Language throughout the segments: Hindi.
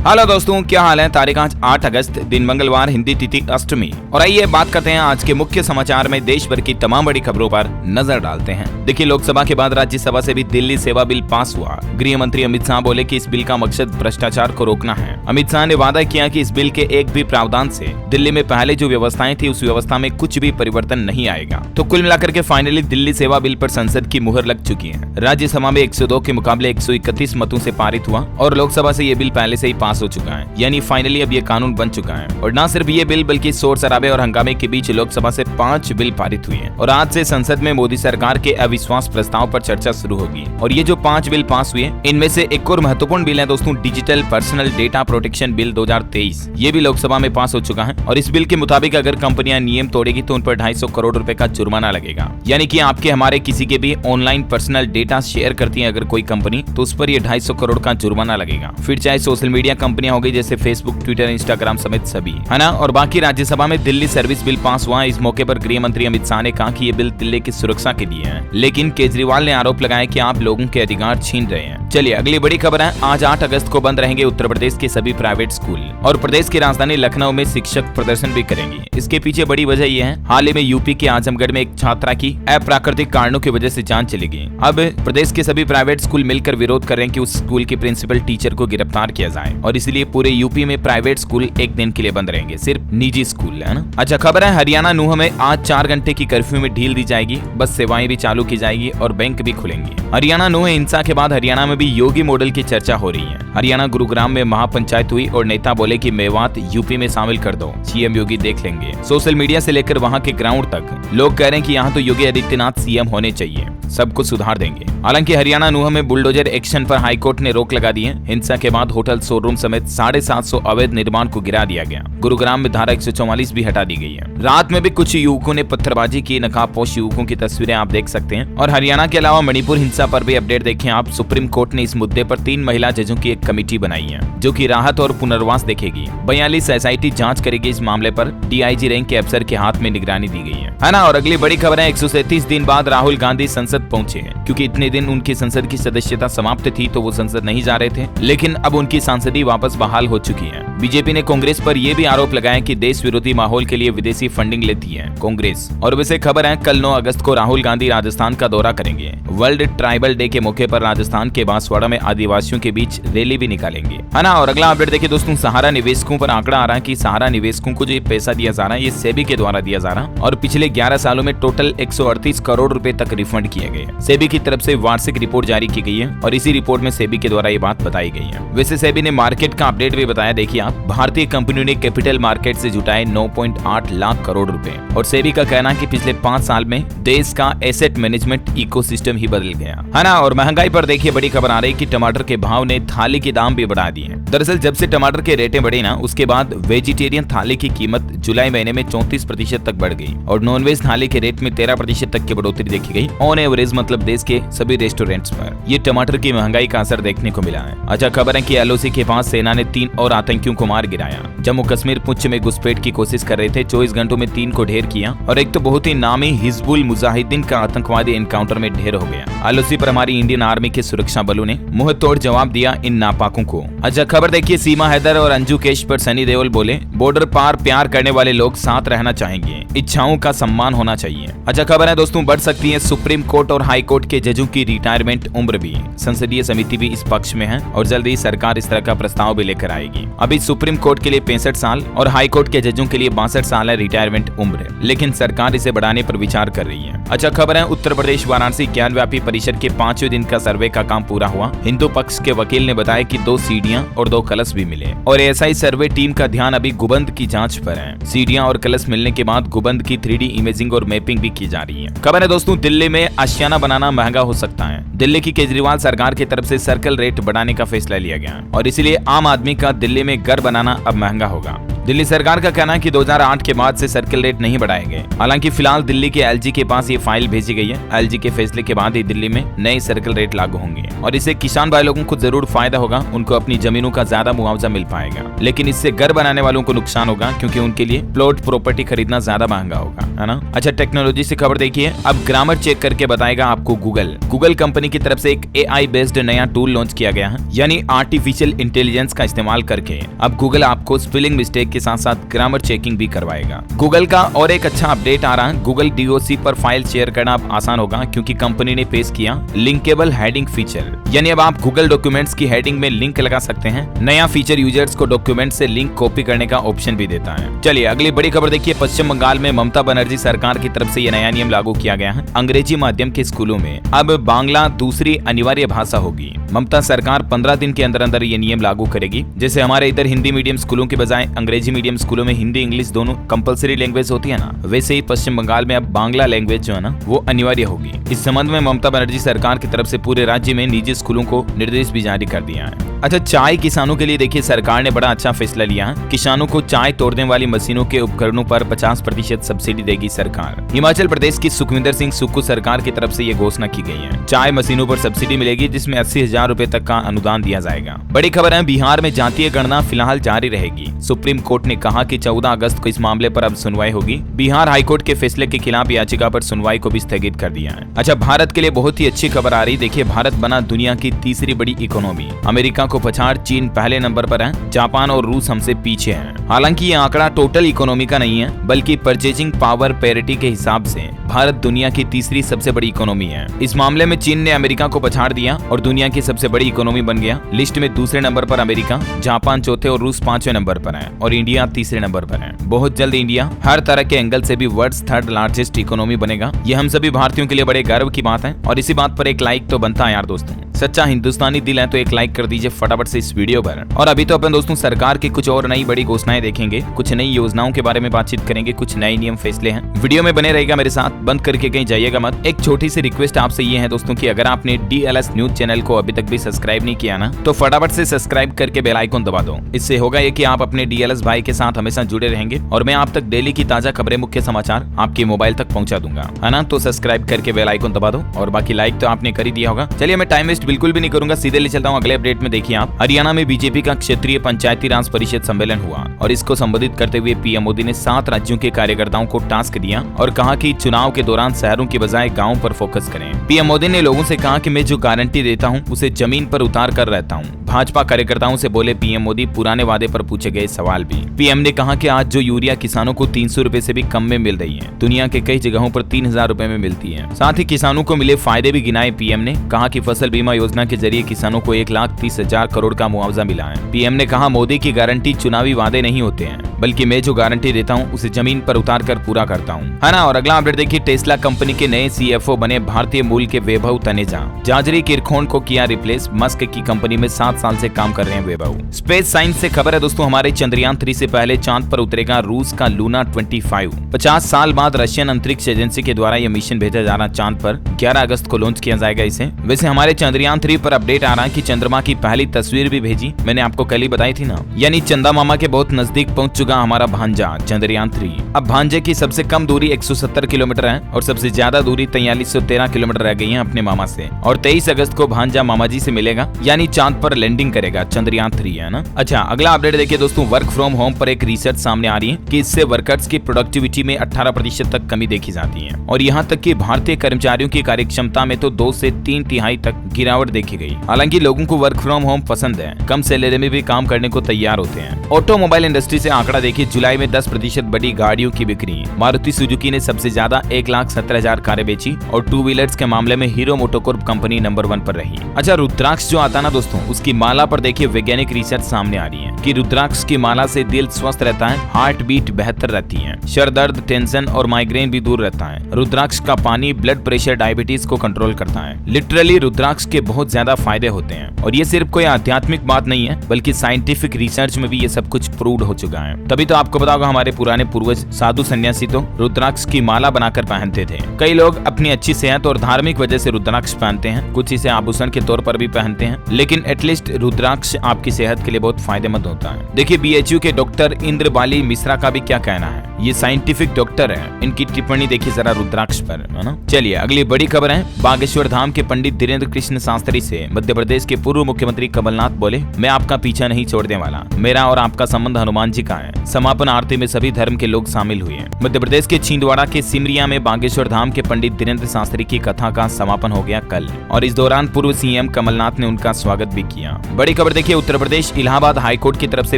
हेलो दोस्तों, क्या हाल है। तारीख आज 8 अगस्त, दिन मंगलवार, हिंदी तिथि अष्टमी। और आइए बात करते हैं आज के मुख्य समाचार में देश भर की तमाम बड़ी खबरों पर नजर डालते हैं। देखिए, लोकसभा के बाद राज्यसभा से भी दिल्ली सेवा बिल पास हुआ। गृह मंत्री अमित शाह बोले कि इस बिल का मकसद भ्रष्टाचार को रोकना है। अमित शाह ने वादा किया कि इस बिल के एक भी प्रावधान से दिल्ली में पहले जो व्यवस्थाएं थी उस व्यवस्था में कुछ भी परिवर्तन नहीं आएगा। तो कुल मिलाकर के फाइनली दिल्ली सेवा बिल पर संसद की मुहर लग चुकी है। राज्यसभा में 102 के मुकाबले 131 मतों से पारित हुआ और लोकसभा से ये बिल पहले से ही पास हो चुका है, यानी फाइनली अब ये कानून बन चुका है। और न सिर्फ ये बिल बल्कि शोर शराबे और हंगामे के बीच लोकसभा से 5 बिल पारित हुए हैं और आज से संसद में मोदी सरकार के अविश्वास प्रस्ताव पर चर्चा शुरू होगी। और ये जो 5 बिल पास हुए इनमें से एक और महत्वपूर्ण बिल है दोस्तों, digital personal data protection bill 2023। ये भी लोकसभा में पास हो चुका है और इस बिल के मुताबिक अगर कंपनियां नियम तोड़ेगी तो उन पर 250 करोड़ रुपए का जुर्माना लगेगा। यानी कि आपके हमारे किसी के भी ऑनलाइन पर्सनल डेटा शेयर करती है अगर कोई कंपनी, तो उस पर ये 250 करोड़ का जुर्माना लगेगा। फिर चाहे सोशल मीडिया कंपनियां हो गई जैसे फेसबुक, ट्विटर, इंस्टाग्राम समेत सभी, है ना। और बाकी राज्यसभा में दिल्ली सर्विस बिल पास हुआ। इस मौके पर गृह मंत्री अमित शाह ने कहा कि ये बिल दिल्ली की सुरक्षा के लिए है, लेकिन केजरीवाल ने आरोप लगाया कि आप लोगों के अधिकार छीन रहे हैं। चलिए अगली बड़ी खबर है। आज 8 अगस्त को बंद रहेंगे उत्तर प्रदेश के सभी प्राइवेट स्कूल और प्रदेश की राजधानी लखनऊ में शिक्षक प्रदर्शन भी करेंगे। इसके पीछे बड़ी वजह यह है, हाल ही में यूपी के आजमगढ़ में एक छात्रा की अप्राकृतिक कारणों की वजह से जान चली गई। अब प्रदेश के सभी प्राइवेट स्कूल मिलकर विरोध कर रहे हैं कि उस स्कूल के प्रिंसिपल टीचर को गिरफ्तार किया जाए और इसलिए पूरे यूपी में प्राइवेट स्कूल एक दिन के लिए बंद रहेंगे, सिर्फ निजी स्कूल, है ना। अच्छा खबर है, हरियाणा नूह में आज 4 घंटे की कर्फ्यू में ढील दी जाएगी। बस सेवाएं भी चालू की जाएगी और बैंक भी खुलेंगे। हरियाणा नूह हिंसा के बाद हरियाणा में भी योगी मॉडल की चर्चा हो रही है। हरियाणा गुरुग्राम में महापंचायत हुई और नेता बोले कि मेवात यूपी में शामिल कर दो, सीएम योगी देख लेंगे। सोशल मीडिया से लेकर वहां के ग्राउंड तक लोग कह रहे हैं कि यहाँ तो योगी आदित्यनाथ सीएम होने चाहिए, सब कुछ सुधार देंगे। हालांकि हरियाणा नूह में बुलडोजर एक्शन पर हाईकोर्ट ने रोक लगा दी है। हिंसा के बाद होटल, शोरूम समेत 750 अवैध निर्माण को गिरा दिया गया। गुरुग्राम में धारा 144 भी हटा दी गई है। रात में भी कुछ युवकों ने पत्थरबाजी की। नकाबपोश युवकों की तस्वीरें आप देख सकते हैं। और हरियाणा के अलावा मणिपुर हिंसा पर भी अपडेट देखें आप। सुप्रीम कोर्ट ने इस मुद्दे पर 3 महिला जजों की एक कमेटी बनाई है जो कि राहत और पुनर्वास देखेगी। 42 एसआईटी जांच करेगी इस मामले पर। डीआईजी रैंक के अफसर के हाथ में निगरानी दी गई है ना। और अगली बड़ी खबर है, 137 दिन बाद राहुल गांधी संसद पहुंचे हैं। क्योंकि इतने दिन उनकी संसद की सदस्यता समाप्त थी तो वो संसद नहीं जा रहे थे, लेकिन अब उनकी सांसदी वापस बहाल हो चुकी है। बीजेपी ने कांग्रेस पर यह भी आरोप लगाया कि देश विरोधी माहौल के लिए विदेशी फंडिंग लेती है कांग्रेस। और वैसे खबर है, कल 9 अगस्त को राहुल गांधी राजस्थान का दौरा करेंगे। वर्ल्ड ट्राइबल डे के मौके पर राजस्थान के बांसवाड़ा में आदिवासियों के बीच रैली भी निकालेंगे, है ना। और अगला अपडेट देखिए दोस्तों, सहारा निवेशकों पर आंकड़ा आ रहा है कि सहारा निवेशकों को जो ये पैसा दिया जा रहा है ये सेबी के द्वारा दिया जा रहा है और पिछले 11 सालों में टोटल 138 करोड़ रुपए तक रिफंड किए गए। सेबी की तरफ से वार्षिक रिपोर्ट जारी की गई है और इसी रिपोर्ट में सेबी के द्वारा ये बात बताई गई है। वैसे सेबी ने मार्केट का अपडेट भी बताया। देखिए आप, भारतीय कंपनियों ने कैपिटल मार्केट से जुटाए 9.8 लाख करोड़ रुपए और सेबी का कहना है कि पिछले 5 साल में देश का एसेट मैनेजमेंट इकोसिस्टम ही बदल गया, है ना। और महंगाई पर देखिए बड़ी खबर आ रही है कि टमाटर के भाव ने थाली के दाम भी बढ़ा दिए। दरअसल जब से टमाटर के रेटें बढ़ी ना, उसके बाद वेजिटेरियन थाली की कीमत जुलाई महीने में 34% तक बढ़ गई और नॉनवेज थाली के रेट में 13% तक की बढ़ोतरी देखी गई ऑन एवरेज, मतलब देश के सभी रेस्टोरेंट्स पर। ये टमाटर की महंगाई का असर देखने को मिला है। अच्छा खबर है कि एलओसी के पास सेना ने 3 और आतंकियों को मार गिराया। जम्मू कश्मीर पुंछ में घुसपैठ की कोशिश कर रहे थे, 24 घंटों में 3 को ढेर किया और एक तो बहुत ही नामी हिजबुल मुजाहिदीन का आतंकवादी एनकाउंटर में ढेर हो गया। एलओसी पर हमारी इंडियन आर्मी के सुरक्षा बलों ने मुंह तोड़ जवाब दिया इन नापाकों को। अच्छा खबर देखिए, सीमा हैदर और अंजू केश पर सनी देओल बोले, बॉर्डर पार प्यार करने वाले लोग साथ रहना चाहेंगे, इच्छाओं का सम्मान होना चाहिए। अच्छा खबर है दोस्तों, बढ़ सकती है सुप्रीम कोर्ट और हाई कोर्ट के जजों की रिटायरमेंट उम्र भी। संसदीय समिति भी इस पक्ष में है और जल्द ही सरकार इस तरह का प्रस्ताव भी लेकर आएगी। अभी सुप्रीम कोर्ट के लिए 65 साल और हाई कोर्ट के जजों के लिए 62 साल है रिटायरमेंट उम्र, लेकिन सरकार इसे बढ़ाने पर विचार कर रही है। अच्छा खबर है, उत्तर प्रदेश वाराणसी ज्ञानव्यापी परिषद के 5वें दिन का सर्वे का काम पूरा हुआ। हिंदू पक्ष के वकील ने बताया कि 2 सीढ़ियां और 2 कलश भी मिले और एएसआई सर्वे टीम का ध्यान अभी गुबंद की जांच पर है। सीढ़ियां और कलश मिलने के बाद गुबंद की 3D इमेजिंग और मैपिंग भी की जा रही है। खबर है दोस्तों, दिल्ली में आशियाना बनाना महंगा हो सकता है। दिल्ली की केजरीवाल सरकार की तरफ से सर्कल रेट बढ़ाने का फैसला लिया गया और इसलिए आम आदमी का दिल्ली में घर बनाना अब महंगा होगा। दिल्ली सरकार का कहना है कि 2008 के बाद से सर्किल रेट नहीं बढ़ाए गए। हालांकि फिलहाल दिल्ली के एलजी के पास ये फाइल भेजी गई है। एलजी के फैसले के बाद ही दिल्ली में नए सर्किल रेट लागू होंगे और इससे किसान भाई लोगों को जरूर फायदा होगा, उनको अपनी जमीनों का ज्यादा मुआवजा मिल पाएगा। लेकिन इससे घर बनाने वालों को नुकसान होगा, क्योंकि उनके लिए प्लॉट प्रॉपर्टी खरीदना ज्यादा महंगा होगा, है ना। अच्छा, टेक्नोलॉजी से खबर देखिए। अब ग्रामर चेक करके बताएगा आपको गूगल कंपनी की तरफ से एक AI बेस्ड नया टूल लॉन्च किया गया है, यानी आर्टिफिशियल इंटेलिजेंस का इस्तेमाल करके अब गूगल आपको स्पेलिंग मिस्टेक के साथ साथ ग्रामर चेकिंग भी करवाएगा। गूगल का और एक अच्छा अपडेट आ रहा है। गूगल DOC पर फाइल शेयर करना अब आसान होगा, क्योंकि कंपनी ने पेश किया लिंकेबल हेडिंग फीचर, यानी अब आप गूगल डॉक्यूमेंट्स की हेडिंग में लिंक लगा सकते हैं। नया फीचर यूजर्स को डॉक्यूमेंट से लिंक कॉपी करने का ऑप्शन भी देता है। चलिए अगली बड़ी खबर देखिए। पश्चिम बंगाल में ममता बनर्जी सरकार की तरफ से ये नया नियम लागू किया गया है। अंग्रेजी माध्यम के स्कूलों में अब बांग्ला दूसरी अनिवार्य भाषा होगी। ममता सरकार 15 दिन के अंदर अंदर ये नियम लागू करेगी। जैसे हमारे इधर हिंदी मीडियम स्कूलों के बजाय अंग्रेजी मीडियम स्कूलों में हिंदी इंग्लिश दोनों कंपलसरी लैंग्वेज होती है ना, वैसे ही पश्चिम बंगाल में अब बांग्ला लैंग्वेज जो है ना वो अनिवार्य होगी। इस संबंध में ममता बनर्जी सरकार की तरफ से पूरे राज्य में निजी स्कूलों को निर्देश भी जारी कर दिया है। अच्छा, चाय किसानों के लिए देखिए सरकार ने बड़ा अच्छा फैसला लिया है। किसानों को चाय तोड़ने वाली मशीनों के उपकरणों पर 50% सब्सिडी देगी सरकार। हिमाचल प्रदेश की सुखविंदर सिंह सुक्खू सरकार की तरफ से ये घोषणा की गई है। चाय मशीनों पर सब्सिडी मिलेगी, जिसमें 80,000 रुपए तक का अनुदान दिया जाएगा। बड़ी खबर है, बिहार में जातीय गणना फिलहाल जारी रहेगी। सुप्रीम कोर्ट ने कहा कि 14 अगस्त को इस मामले पर अब सुनवाई होगी। बिहार हाईकोर्ट के फैसले के खिलाफ याचिका पर सुनवाई को भी स्थगित कर दिया है। अच्छा, भारत के लिए बहुत ही अच्छी खबर आ रही। देखिए, भारत बना दुनिया की तीसरी बड़ी इकोनॉमी। अमेरिका को पछाड़ चीन पहले नंबर पर है। जापान और रूस हमसे पीछे हैं। हालांकि ये आंकड़ा टोटल इकोनॉमी का नहीं है, बल्कि परचेजिंग पावर पैरिटी के हिसाब से भारत दुनिया की तीसरी सबसे बड़ी इकोनॉमी है। इस मामले में चीन ने अमेरिका को पछाड़ दिया और दुनिया की सबसे बड़ी इकोनॉमी बन गया। लिस्ट में दूसरे नंबर पर अमेरिका, जापान चौथे और रूस 5वें नंबर पर है और इंडिया तीसरे नंबर पर है। बहुत जल्द इंडिया हर तरह के एंगल से भी वर्ल्ड थर्ड लार्जेस्ट इकोनॉमी बनेगा। ये हम सभी भारतीयों के लिए बड़े गर्व की बात है और इसी बात पर एक लाइक तो बनता है यार दोस्तों। सच्चा हिंदुस्तानी दिल है तो एक लाइक कर दीजिए फटाफट से इस वीडियो पर। और अभी तो अपन दोस्तों सरकार की कुछ और नई बड़ी घोषणाएं देखेंगे, कुछ नई योजनाओं के बारे में बातचीत करेंगे, कुछ नए नियम फैसले हैं। वीडियो में बने रहेगा मेरे साथ, बंद करके कहीं जाइएगा मत। एक छोटी सी रिक्वेस्ट आपसे ये है दोस्तों कि अगर आपने DLS न्यूज चैनल को अभी तक भी सब्सक्राइब नहीं किया ना, तो फटाफट से सब्सक्राइब करके बेल आइकन दबा दो। इससे होगा ये कि आप अपने DLS भाई के साथ हमेशा जुड़े रहेंगे और मैं आप तक डेली की ताजा खबरें, मुख्य समाचार आपके मोबाइल तक पहुंचा दूंगा, है ना। तो सब्सक्राइब करके बेल आइकन दबा दो और बाकी लाइक तो आपने कर ही दिया होगा। चलिए मैं टाइम वेस्ट बिल्कुल भी नहीं करूंगा, सीधे ले चलता हूं अगले अपडेट में। देखिए आप, हरियाणा में बीजेपी का क्षेत्रीय पंचायती राज परिषद सम्मेलन हुआ और इसको संबोधित करते हुए पीएम मोदी ने 7 राज्यों के कार्यकर्ताओं को टास्क दिया और कहा कि चुनाव के दौरान शहरों की बजाय गाँव पर फोकस करें। पीएम मोदी ने लोगों से कहा कि मैं जो गारंटी देता हूं उसे जमीन पर उतार कर रहता हूं। भाजपा कार्यकर्ताओं से बोले पीएम मोदी पुराने वादे पर पूछे गए सवाल भी। पीएम ने कहा कि आज जो यूरिया किसानों को 300 रुपए से भी कम में मिल रही है, दुनिया के कई जगहों पर 3000 रुपए में मिलती है। साथ ही किसानों को मिले फायदे भी गिनाए पीएम ने। कहा कि फसल बीमा योजना के जरिए किसानों को 1,30,000 करोड़ का मुआवजा मिला है। पीएम ने कहा मोदी की गारंटी चुनावी वादे नहीं होते हैं, बल्कि मैं जो गारंटी देता हूं उसे जमीन पर उतार कर पूरा करता हूं, है ना। और अगला अपडेट देखिए, टेस्ला कंपनी के नए CFO बने भारतीय मूल के वैभव तनेजा। जाजरी किरखोंड को किया रिप्लेस। मस्क की कंपनी में 7 साल से काम कर रहे हैं वैभव। स्पेस साइंस से खबर है दोस्तों, हमारे चंद्रयान 3 से पहले चांद पर उतरेगा रूस का लूना 25। 50 साल बाद रशियन अंतरिक्ष एजेंसी के द्वारा यह मिशन भेजा जा रहा चांद पर। 11 अगस्त को लॉन्च किया जाएगा इसे। वैसे हमारे चंद्रयान 3 पर अपडेट आ रहा है कि चंद्रमा की पहली तस्वीर भी भेजी, मैंने आपको कल ही बताई थी ना। यानी चंदा मामा के बहुत नजदीक पहुंच चुका हमारा भांजा चंद्रयान 3। अब भांजे की सबसे कम दूरी 170 किलोमीटर है और सबसे ज्यादा दूरी 4313 किलोमीटर रह गई है अपने मामा से। और 23 अगस्त को भांजा मामा जी से मिलेगा, यानी चांद पर लैंडिंग करेगा चंद्रयान 3, है ना। अच्छा, अगला अपडेट देखिए दोस्तों, वर्क फ्रॉम होम पर एक रिसर्च सामने आ रही है कि इससे वर्कर्स की प्रोडक्टिविटी में 18% तक कमी देखी जाती है और यहाँ तक कि भारतीय कर्मचारियों की कार्यक्षमता में तो 2 से 3 तिहाई तक गिरावट देखी गई। हालांकि लोगों को वर्क फ्रॉम होम पसंद है, कम सैलरी में भी काम करने को तैयार होते हैं। ऑटोमोबाइल इंडस्ट्री से आंकड़ा देखिए, जुलाई में 10% बढ़ी गाड़ियों की बिक्री। मारुति सुजुकी ने सबसे ज्यादा 1,17,000 कारें बेची और 2 व्हीलर्स के मामले में हीरो मोटोकॉर्प कंपनी नंबर 1 पर रही। अच्छा, रुद्राक्ष जो आता ना दोस्तों, उसकी माला पर देखिए वैज्ञानिक रिसर्च सामने आ रही है कि रुद्राक्ष की माला से दिल स्वस्थ रहता है, हार्ट बीट बेहतर रहती है, सर दर्द, टेंशन और माइग्रेन भी दूर रहता है। रुद्राक्ष का पानी ब्लड प्रेशर, डायबिटीज को कंट्रोल करता है। लिटरली रुद्राक्ष के बहुत ज्यादा फायदे होते हैं। और ये सिर्फ कोई आध्यात्मिक बात नहीं है, बल्कि साइंटिफिक रिसर्च में भी ये सब कुछ प्रूव हो चुका है। तभी तो आपको पता होगा हमारे पुराने पूर्वज साधु सन्यासी तो रुद्राक्ष की माला बनाकर पहनते थे। कई लोग अपनी अच्छी सेहत और धार्मिक वजह से रुद्राक्ष पहनते हैं, कुछ इसे आभूषण के तौर पर भी पहनते हैं, लेकिन एटलीस्ट रुद्राक्ष आपकी सेहत के लिए बहुत फायदेमंद होता है। देखिए BHU के डॉक्टर इंद्रबाली मिश्रा का भी क्या कहना है, ये साइंटिफिक डॉक्टर है, इनकी टिप्पणी देखिए जरा रुद्राक्ष पर, है ना। चलिए अगली बड़ी खबर है, बागेश्वर धाम के पंडित धीरेन्द्र कृष्ण शास्त्री से मध्य प्रदेश के पूर्व मुख्यमंत्री कमलनाथ बोले, मैं आपका पीछा नहीं छोड़ने वाला, मेरा और आपका संबंध हनुमान जी का है। समापन आरती में सभी धर्म के लोग शामिल हुए। मध्य प्रदेश के छिंदवाड़ा के सिमरिया में बागेश्वर धाम के पंडित धीरेन्द्र शास्त्री की कथा का समापन हो गया कल, और इस दौरान पूर्व CM कमलनाथ ने उनका स्वागत भी किया। बड़ी खबर देखिए, उत्तर प्रदेश इलाहाबाद हाईकोर्ट की तरफ से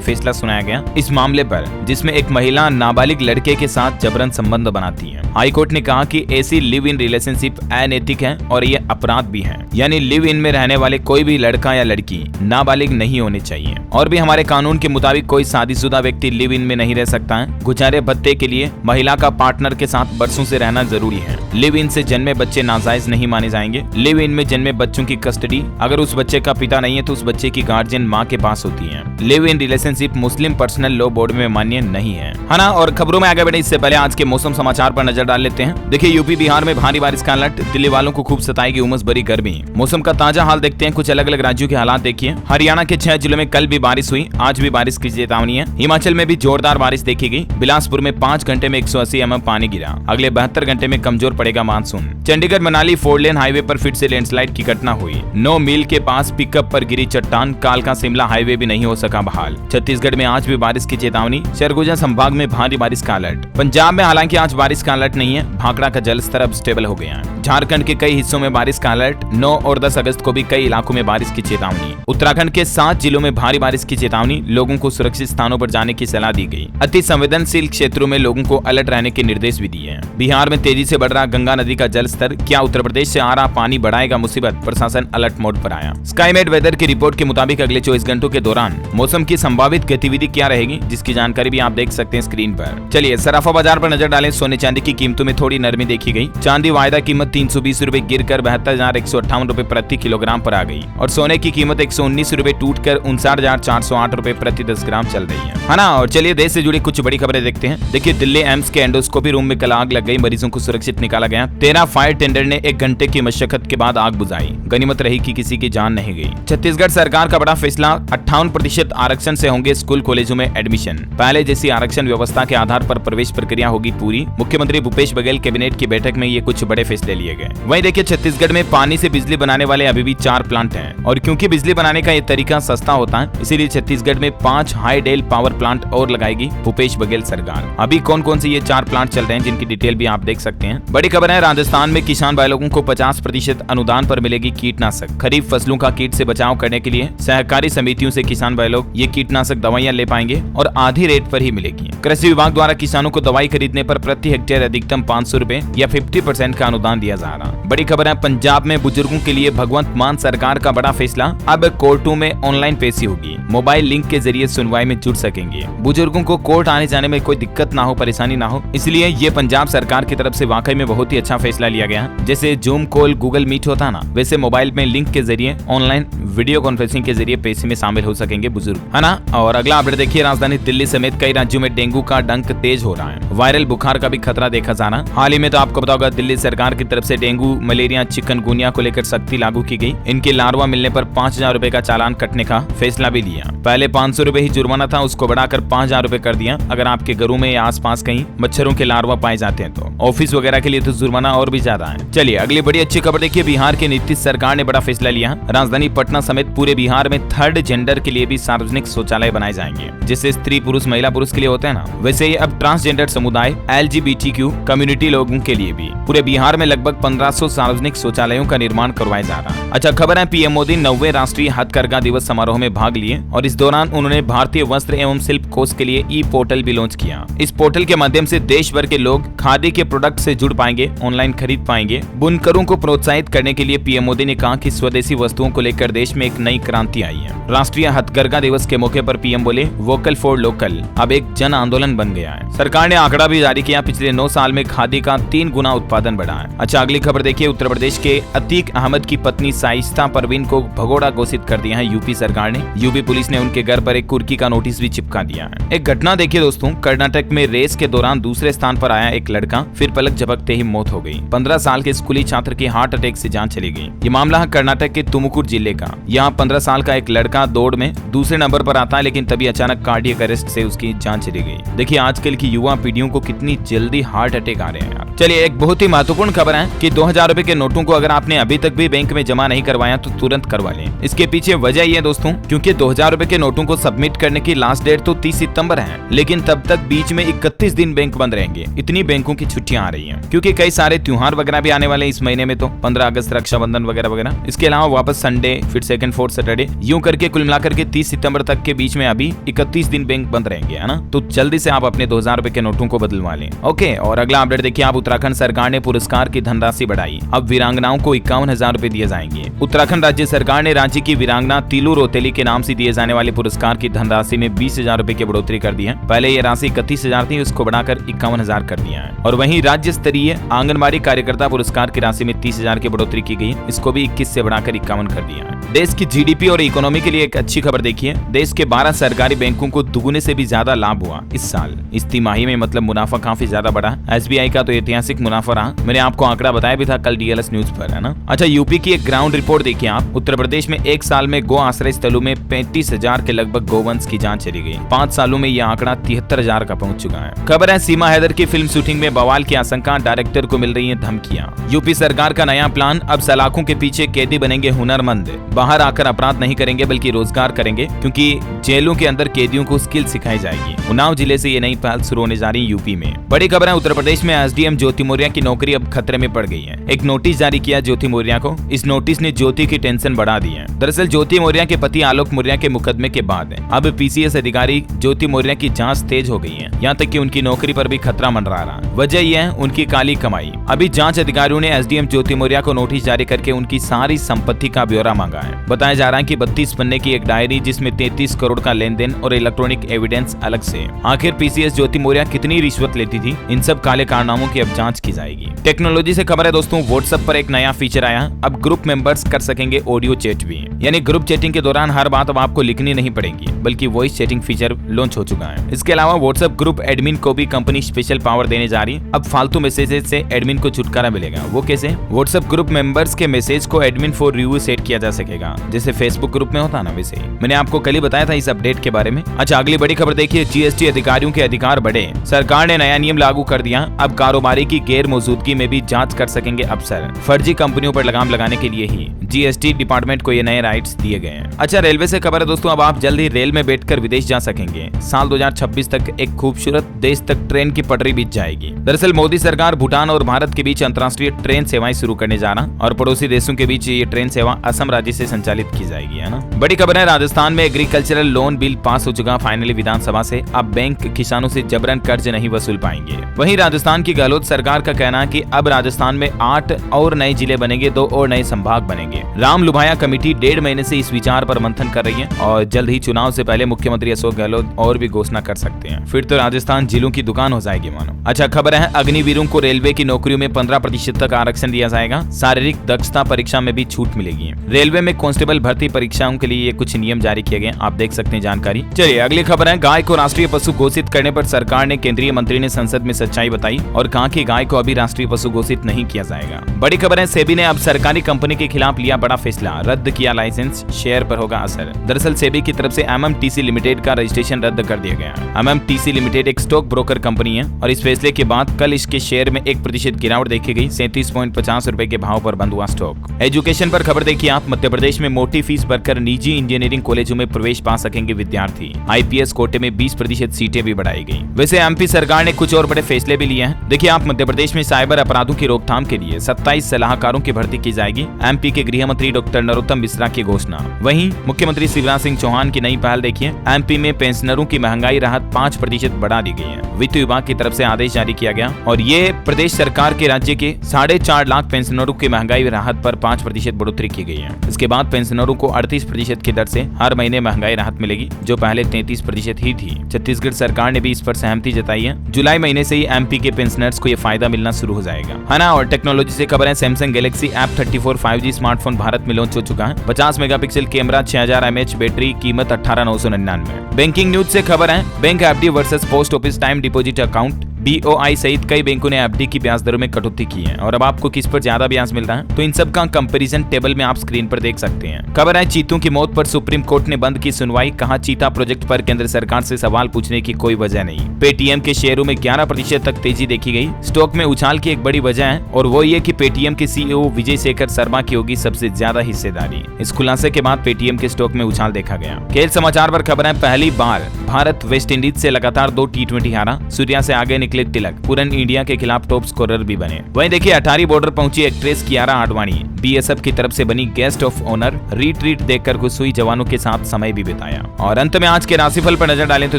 फैसला सुनाया गया इस मामले पर, जिसमें एक महिला नाबालिग लड़के के साथ जबरन संबंध बनाती है। हाईकोर्ट ने कहा कि ऐसी लिव इन रिलेशनशिप अनैतिक है और ये अपराध भी है, यानी लिव इन में रहने वाले कोई भी लड़का या लड़की नाबालिग नहीं होने चाहिए। और भी हमारे कानून के मुताबिक कोई शादीशुदा व्यक्ति लिव इन में नहीं रह सकता है। गुजारे भत्ते के लिए महिला का पार्टनर के साथ बरसों से रहना जरूरी है। लिव इन से जन्मे बच्चे नाजायज नहीं माने जाएंगे। लिव इन में जन्मे बच्चों की कस्टडी अगर उस बच्चे का पिता नहीं है तो उस बच्चे की गार्जियन माँ के पास होती है। Live in relationship Muslim personal law board में मान्य नहीं है ना। और खबरों में आगे बढ़े इससे पहले आज के मौसम समाचार पर नजर डाल लेते हैं। देखिए यूपी बिहार में भारी बारिश का अलर्ट, दिल्ली वालों को खूब सताएगी उमस भरी गर्मी। मौसम का ताजा हाल देखते हैं, कुछ अलग अलग राज्यों के हालात देखिए। हरियाणा के 6 जिलों में कल भी बारिश हुई, आज भी बारिश की चेतावनी है। हिमाचल में भी जोरदार बारिश देखी गई, बिलासपुर में 5 घंटे में 180 mm पानी गिरा। अगले 72 घंटे में कमजोर पड़ेगा monsoon. Chandigarh Manali 4 lane highway पर फिर से लैंडस्लाइड की घटना हुई। 9 मील के पास पिकअप पर गिरी चट्टान, कालका शिमला हाईवे भी नहीं हो सका बहाल। छत्तीसगढ़ में आज भी बारिश की चेतावनी, सरगुजा संभाग में भारी बारिश का अलर्ट। पंजाब में हालांकि आज बारिश का अलर्ट नहीं है, भाखड़ा का जलस्तर अब स्टेबल हो गया है। झारखंड के कई हिस्सों में बारिश का अलर्ट, 9 और 10 अगस्त को भी कई इलाकों में बारिश की चेतावनी। उत्तराखंड के 7 जिलों में भारी बारिश की चेतावनी, लोगों को सुरक्षित स्थानों पर जाने की सलाह दी गई। अति संवेदनशील क्षेत्रों में लोगों को अलर्ट रहने के निर्देश भी दिए हैं। बिहार में तेजी से बढ़ रहा गंगा नदी का जलस्तर, क्या उत्तर प्रदेश से आ रहा पानी बढ़ाएगा मुसीबत, प्रशासन अलर्ट मोड पर आया। स्काईमेट वेदर की रिपोर्ट के मुताबिक अगले 24 घंटों के दौरान मौसम की संभावित गतिविधि क्या रहेगी, जिसकी जानकारी भी आप देख सकते हैं स्क्रीन पर। चलिए सराफा बाजार पर नजर डालें। सोने चांदी की कीमतों में थोड़ी नरमी देखी गई। चांदी वायदा कीमत 320 रुपए गिरकर 72,158 रुपए प्रति किलोग्राम पर आ गई और सोने की कीमत 119 रुपए टूटकर 59,408 रुपए प्रति 10 ग्राम चल रही है ना। और चलिए देश से जुड़ी कुछ बड़ी खबरें देखते हैं। देखिए दिल्ली एम्स के एंडोस्कोपी रूम में कल आग लग गई, मरीजों को सुरक्षित निकाला गया। 13 फायर टेंडर ने 1 घंटे की मशक्कत के बाद आग बुझाई, गनीमत रही कि किसी की जान नहीं गई। छत्तीसगढ़ सरकार का बड़ा फैसला, 58% आरक्षण से होंगे स्कूल कॉलेजों में एडमिशन। पहले जैसी आरक्षण व्यवस्था के आधार पर प्रवेश प्रक्रिया होगी पूरी। मुख्यमंत्री भूपेश बघेल कैबिनेट की बैठक में ये कुछ बड़े फैसले लिए गए। वहीं देखिए छत्तीसगढ़ में पानी से बिजली बनाने वाले अभी भी 4 प्लांट हैं और क्योंकि बिजली बनाने का ये तरीका सस्ता होता है, इसीलिए छत्तीसगढ़ में 5 हाई डेल पावर प्लांट और लगाएगी भूपेश बघेल सरकार। अभी कौन कौन से ये 4 प्लांट चल रहे हैं जिनकी डिटेल भी आप देख सकते हैं। बड़ी खबर है, राजस्थान में किसान भाई लोगों को 50% अनुदान पर मिलेगी कीटनाशक। खरीफ फसलों का कीट से बचाव करने के लिए सहकारी समितियों से किसान भाई लोग ये कीटनाशक दवाइयां ले पाएंगे और आधी रेट पर ही मिलेगी। कृषि विभाग द्वारा किसानों को दवाई खरीदने पर प्रति हेक्टेयर अधिकतम 500 रुपए या 50% का अनुदान दिया जा रहा। बड़ी खबर है, पंजाब में बुजुर्गों के लिए भगवंत मान सरकार का बड़ा फैसला, अब कोर्टों में ऑनलाइन पेशी होगी। मोबाइल लिंक के जरिए सुनवाई में जुड़ सकेंगे। बुजुर्गों को कोर्ट आने जाने में कोई दिक्कत ना हो, परेशानी ना हो, इसलिए ये पंजाब सरकार की तरफ से वाकई में बहुत ही अच्छा फैसला लिया गया। जैसे जूम कॉल, गूगल मीट होता ना, वैसे मोबाइल में लिंक के जरिए ऑनलाइन वीडियो कॉन्फ्रेंसिंग के जरिए पेशी में शामिल हो सकेंगे बुजुर्ग, है ना। और अगला अपडेट देखिए, राजधानी दिल्ली समेत कई राज्यों में डेंगू का डंक तेज हो रहा है। वायरल बुखार का भी खतरा देखा जा रहा। हाल ही में तो आपको पता होगा दिल्ली सरकार की तरफ से डेंगू, मलेरिया, चिकनगुनिया को लेकर सख्ती लागू की गई। इनके लार्वा मिलने पर 5,000 रुपए का चालान कटने का फैसला भी लिया। पहले 500 रुपए ही जुर्माना था, उसको बढ़ाकर 5,000 रुपए कर दिया। अगर आपके घरों में या आसपास कहीं मच्छरों के लार्वा पाए जाते हैं तो ऑफिस वगैरह के लिए तो जुर्माना और भी ज्यादा है। चलिए अगली बड़ी अच्छी खबर देखिए, बिहार के नीतीश सरकार ने बड़ा फैसला लिया। राजधानी पटना समेत पूरे बिहार में 3rd जेंडर के लिए भी सार्वजनिक शौचालय बनाए जाएंगे। जैसे स्त्री पुरुष महिला पुरुष के लिए होते हैं ना, वैसे ही अब ट्रांसजेंडर समुदाय LGBTQ कम्युनिटी लोगों के लिए भी पूरे बिहार में लगभग 1500 सार्वजनिक शौचालयों का निर्माण करवाया जा रहा। अच्छा खबर है, पीएम मोदी 90वें राष्ट्रीय हथकरघा दिवस समारोह में भाग लिए और इस दौरान उन्होंने भारतीय वस्त्र एवं शिल्प कोष के लिए ई-पोर्टल भी लॉन्च किया। इस पोर्टल के माध्यम से देश भर के लोग खादी के प्रोडक्ट से जुड़ पाएंगे, ऑनलाइन खरीद पाएंगे। बुनकरों को प्रोत्साहित करने के लिए पीएम मोदी ने कहा कि स्वदेशी वस्तुओं को लेकर देश में एक नई क्रांति आई है। राष्ट्रीय हथकरघा दिवस के मौके पर पीएम बोले, वोकल फॉर लोकल अब एक जन आंदोलन बन गया है। सरकार ने आंकड़ा आंकड़ा भी जारी किया, पिछले 9 साल में खादी का 3 गुना उत्पादन बढ़ा है। अच्छा, अगली खबर देखिए, उत्तर प्रदेश के अतीक अहमद की पत्नी साइस्ता परवीन को भगोड़ा घोषित कर दिया है यूपी सरकार ने। यूपी पुलिस ने उनके घर पर एक कुर्की का नोटिस भी चिपका दिया है। एक घटना देखिए दोस्तों, कर्नाटक में रेस के दौरान दूसरे स्थान पर आया एक लड़का, फिर पलक झपकते ही मौत हो गई। 15 साल के स्कूली छात्र की हार्ट अटैक से जान चली गई। ये मामला है कर्नाटक के तुमकुर जिले का। यहाँ 15 साल का एक लड़का दौड़ में दूसरे नंबर पर आता है, लेकिन तभी अचानक कार्डियक अरेस्ट से उसकी जान चली गई। देखिए आजकल की युवा पीढ़ियों को कितनी जल्दी हार्ट अटैक आ रहे हैं यार। चलिए, एक बहुत ही महत्वपूर्ण खबर है कि 2000 रुपए के नोटों को अगर आपने अभी तक भी बैंक में जमा नहीं करवाया तो तुरंत करवा लें। इसके पीछे वजह ये दोस्तों, क्योंकि 2000 रुपए के नोटों को सबमिट करने की लास्ट डेट तो 30 सितंबर है, लेकिन तब तक बीच में 31 दिन बैंक बंद रहेंगे। इतनी बैंकों की छुट्टियां आ रही हैं, क्योंकि कई सारे त्योहार वगैरह भी आने वाले इस महीने में, तो 15 अगस्त, रक्षाबंधन वगैरह वगैरह। इसके अलावा वापस संडे, फिर सेकंड, फोर्थ सैटरडे, यूं करके कुल मिलाकर के 30 सितंबर तक के बीच में अभी 31 दिन बैंक बंद रहेंगे, है ना। तो जल्दी से आप अपने 2000 रुपए के नोटों को बदलवा लें। ओके, और अगला अपडेट देखिए आप, उत्तराखंड सरकार ने पुरस्कार की धनराशि बढ़ाई। अब वीरांगनाओं को 51,000 रुपए दिए जाएंगे। उत्तराखंड राज्य सरकार ने राज्य की वीरांगना तिलू रोतेली के नाम से दिए जाने वाले पुरस्कार की धनराशि में 20,000 रुपए की बढ़ोतरी कर दी है। पहले ये राशि 31,000 थी, उसको बढ़ाकर 51,000 कर दिया है। और वहीं राज्य स्तरीय आंगनबाड़ी कार्यकर्ता पुरस्कार की राशि में 30,000 की बढ़ोतरी की गई, इसको भी 21 से बढ़ाकर 51 कर दिया है। देश की जीडीपी और इकोनॉमी के लिए एक अच्छी खबर देखिए, देश के 12 सरकारी बैंकों को दुगने से भी ज्यादा लाभ हुआ इस साल। इस तिमाही में मतलब मुनाफा काफी ज्यादा बढ़ा। एसबीआई का तो ऐतिहासिक मुनाफा रहा, मैंने आपको आंकड़ा बताया भी था कल डीएलएस न्यूज पर, है ना। अच्छा, यूपी की एक ग्राउंड रिपोर्ट देखिए आप, उत्तर प्रदेश में एक साल में गो आश्रय स्थलों में 35,000 के लगभग गोवंश की जांच चली गई। 5 सालों में यह आंकड़ा 73,000 का पहुंच चुका है। खबर है, सीमा हैदर की फिल्म शूटिंग में बवाल की आशंका, डायरेक्टर को मिल रही है धमकियां। यूपी सरकार का नया प्लान, अब सलाखों के पीछे कैदी बनेंगे हुनरमंद, बाहर आकर अपराध नहीं करेंगे बल्कि रोजगार करेंगे, क्योंकि जेलों के अंदर कैदियों को स्किल सिखाई जाएगी। उन्नाव जिले से ये नई पहल शुरू होने जा रही है यूपी में। बड़ी खबर है, उत्तर प्रदेश में एसडीएम ज्योति मौर्य की नौकरी अब खतरे में पड़ गई है। एक नोटिस जारी किया ज्योति मौर्य को। इस नोटिस ने ज्योति की टेंशन बढ़ा दी है। दरअसल ज्योति मौर्य के पति आलोक मौर्य के मुकदमे के बाद अब पीसीएस अधिकारी ज्योति मौर्य की जांच तेज हो गई है। यहाँ तक कि उनकी नौकरी पर भी खतरा मंडरा रहा। वजह यह है उनकी काली कमाई। अभी जांच अधिकारियों ने एसडीएम ज्योति मौर्य को नोटिस जारी करके उनकी सारी संपत्ति का ब्यौरा मांगा है। बताया जा रहा है कि 32 पन्ने की एक डायरी जिसमें 33 करोड़ का लेन देन और इलेक्ट्रॉनिक एविडेंस अलग से। आखिर पीसीएस ज्योति मौर्य कितनी रिश्वत लेती थी, इन सब काले कारनामों की अब जांच की जाएगी। टेक्नोलॉजी से खबर है दोस्तों, व्हाट्सएप पर एक नया फीचर आया। अब ग्रुप मेंबर्स कर सकेंगे ऑडियो चैट भी, यानी ग्रुप चैटिंग के दौरान हर बात अब आपको लिखनी नहीं पड़ेगी, बल्कि वॉइस चैटिंग फीचर लॉन्च हो चुका है। इसके अलावा व्हाट्सएप ग्रुप एडमिन को भी कंपनी स्पेशल पावर देने जा रही। अब फालतू मैसेजेस से एडमिन को छुटकारा मिलेगा। वो कैसे? व्हाट्सएप ग्रुप मेंबर्स के मैसेज को एडमिन फॉर रिव्यू सेट किया जा सकेगा, जैसे फेसबुक ग्रुप में होता ना वैसे। मैंने आपको कल ही बताया था इस अपडेट के बारे में। अच्छा, अगली बड़ी खबर देखिए, जीएसटी अधिकारियों के अधिकार बढ़े। सरकार ने नया नियम लागू कर दिया। अब कारोबारी की गैर मौजूदगी में भी जांच कर सकेंगे अफसर। फर्जी कंपनियों पर लगाम लगाने के लिए ही जीएसटी डिपार्टमेंट को ये नए राइट्स दिए गए हैं। अच्छा, रेलवे से खबर है दोस्तों, अब आप जल्द ही रेल में बैठकर विदेश जा सकेंगे। साल 2026 तक एक खूबसूरत देश तक ट्रेन की पटरी बीत जाएगी। दरअसल मोदी सरकार भूटान और भारत के बीच अंतर्राष्ट्रीय ट्रेन सेवाएं शुरू करने जा रहा, और पड़ोसी देशों के बीच ये ट्रेन सेवा असम राज्य से संचालित की जाएगी, है ना। बड़ी खबर है, राजस्थान में एग्रीकल्चरल लोन बिल पास हो चुका फाइनली विधानसभा से। अब बैंक किसानों से जबरन कर्ज नहीं वसूल पाएंगे। वहीं राजस्थान की गहलोत सरकार का कहना है कि अब राजस्थान में 8 और नए जिले बनेंगे, 2 और नए संभाग बनेंगे। राम लुभाया कमेटी 1.5 महीने से इस विचार पर मंथन कर रही है, और जल्द ही चुनाव से पहले मुख्यमंत्री अशोक गहलोत और भी घोषणा कर सकते हैं। फिर तो राजस्थान जिलों की दुकान हो जाएगी मानो। अच्छा, खबर है, अग्निवीरों को रेलवे की नौकरियों में 15% तक आरक्षण दिया जाएगा। शारीरिक दक्षता परीक्षा में भी छूट मिलेगी। रेलवे में कांस्टेबल भर्ती परीक्षाओं के लिए ये कुछ नियम जारी किए गए, आप देख सकते हैं जानकारी। चलिए अगली खबर है, गाय को राष्ट्रीय पशु घोषित करने पर सरकार ने केंद्रीय मंत्री ने संसद में सच्चाई बताई और कहा कि गाय को अभी राष्ट्रीय पशु घोषित नहीं किया जाएगा। बड़ी खबर है, सेबी ने अब सरकारी कंपनी के खिलाफ लिया बड़ा फैसला, रद्द किया लाइसेंस, शेयर पर होगा असर। दरअसल सेबी की तरफ से एमएमटीसी लिमिटेड का रजिस्ट्रेशन रद्द कर दिया गया। एमएमटीसी लिमिटेड एक स्टॉक ब्रोकर कंपनी है, और इस फैसले के बाद कल इसके शेयर में 1% गिरावट देखी गई। 37.50 रुपए के भाव पर बंद हुआ स्टॉक। एजुकेशन पर खबर देखिए आप, मध्य प्रदेश में मोटी फीस भरकर निजी इंजीनियरिंग कॉलेजों में प्रवेश पा सकेंगे विद्यार्थी। आईपीएस कोटे में 20% सीटें भी बढ़ाई गई। वैसे एमपी सरकार ने कुछ और बड़े फैसले भी लिए हैं। देखिए आप, मध्य प्रदेश में साइबर अपराधों की रोकथाम के लिए 27 सलाहकारों की भर्ती की जाएगी। एमपी के गृह मंत्री डॉक्टर नरोत्तम मिश्रा की घोषणा। वहीं मुख्यमंत्री शिवराज सिंह चौहान की नई पहल देखिए, एमपी में पेंशनरों की महंगाई राहत 5% बढ़ा दी गई है। वित्त विभाग की तरफ से आदेश जारी किया गया, और ये प्रदेश सरकार के राज्य के 4.5 लाख पेंशनरों की महंगाई राहत पर 5% बढ़ोतरी की गई है। इसके बाद पेंशनरों को 38% की दर से हर महीने महंगाई राहत मिलेगी, जो पहले 33% ही थी। छत्तीसगढ़ सरकार ने भी इस पर सहमति जताई है। है, जुलाई महीने से ही एमपी के पेंशनर्स को ये फायदा मिलना शुरू हो जाएगा, है ना। और टेक्नोलॉजी से खबर है, Samsung Galaxy F34 5G smartphone Bharat में लॉन्च हो चुका है। 50 मेगापिक्सल कैमरा, 6000 mAh बैटरी, कीमत 18,999। बैंकिंग न्यूज से खबर है, bank FD versus post office time deposit account BOI सहित कई बैंकों ने एफडी की ब्याज दरों में कटौती की है। और अब आपको किस पर ज्यादा ब्याज मिल रहा है, तो इन सब का कंपैरिजन टेबल में आप स्क्रीन पर देख सकते हैं। खबर है, चीतों की मौत पर सुप्रीम कोर्ट ने बंद की सुनवाई, कहा चीता प्रोजेक्ट पर केंद्र सरकार से सवाल पूछने की कोई वजह नहीं। पेटीएम के शेयरों में 11% तक तेजी देखी गई। स्टॉक में उछाल की एक बड़ी वजह है और वो ये कि पेटीएम के CEO विजय शेखर शर्मा की होगी सबसे ज्यादा हिस्सेदारी। इस खुलासे के बाद पेटीएम के स्टॉक में उछाल देखा गया। खेल समाचार पर खबर है, पहली बार भारत वेस्टइंडीज से लगातार 2 T20 हारा, सूर्या से आगे निकले तिलक, पूरन इंडिया के खिलाफ टॉप स्कोरर भी बने। वहीं देखिए, अटारी बॉर्डर पहुंची एक्ट्रेस कियारा आडवाणी, BSF की तरफ से बनी गेस्ट ऑफ ऑनर, रीट्रीट देखकर खुश हुई, जवानों के साथ समय भी बिताया। और अंत में आज के राशिफल पर नजर डालें तो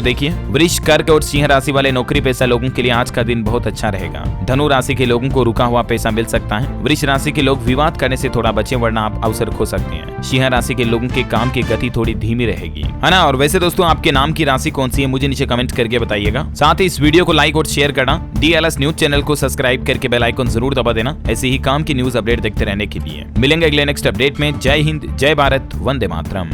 देखिए, वृष, कर्क और सिंह राशि वाले नौकरी पेशा लोगों के लिए आज का दिन बहुत अच्छा रहेगा। धनु राशि के लोगों को रुका हुआ पैसा मिल सकता है। वृष राशि के लोग विवाद करने से थोड़ा बचें, वरना आप अवसर खो सकते हैं। सिंह राशि के लोगों के काम की गति थोड़ी धीमी रहेगी, है ना। और वैसे दोस्तों, आपके नाम की राशि कौन सी है, मुझे नीचे कमेंट करके बताइएगा। साथ ही इस वीडियो को लाइक और शेयर करना, DLS न्यूज चैनल को सब्सक्राइब करके बेल आइकन जरूर दबा देना, ऐसे ही काम की न्यूज अपडेट देखते रहने के लिए। मिलेंगे अगले नेक्स्ट अपडेट में। जय हिंद, जय भारत, वंदे मातरम।